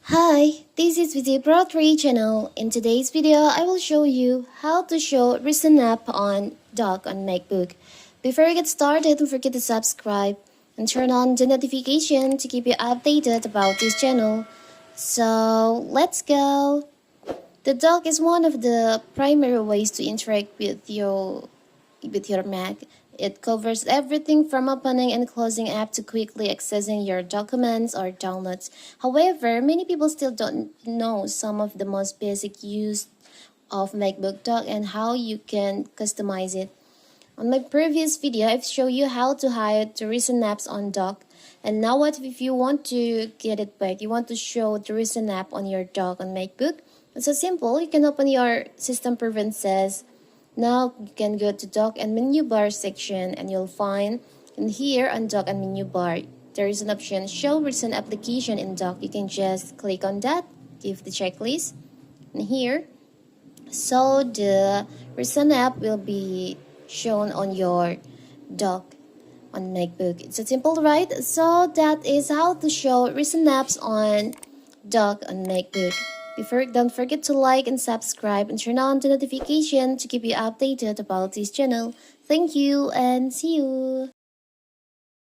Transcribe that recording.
Hi, this is Video Pro 3 channel. In today's video, I will show you how to show recent app on dock on MacBook. Before we get started, don't forget to subscribe and turn on the notification to keep you updated about this channel. So, let's go! The dock is one of the primary ways to interact with your Mac. It covers everything from opening and closing app to quickly accessing your documents or downloads. However, many people still don't know some of the most basic use of MacBook dock and how you can customize it. On my previous video, I've shown you how to hide the recent apps on dock. And now what if you want to get it back? You want to show the recent app on your dock on MacBook? It's so simple. You can open your System Preferences. Now you can go to dock and menu bar section and you'll find in here on dock and menu bar there is an option show recent application in dock. You can just click on that, give the checklist, and here so the recent app will be shown on your dock on MacBook. It's a simple, right? So that is how to show recent apps on dock on MacBook. Don't forget to like and subscribe and turn on the notification to keep you updated about this channel. Thank you and see you.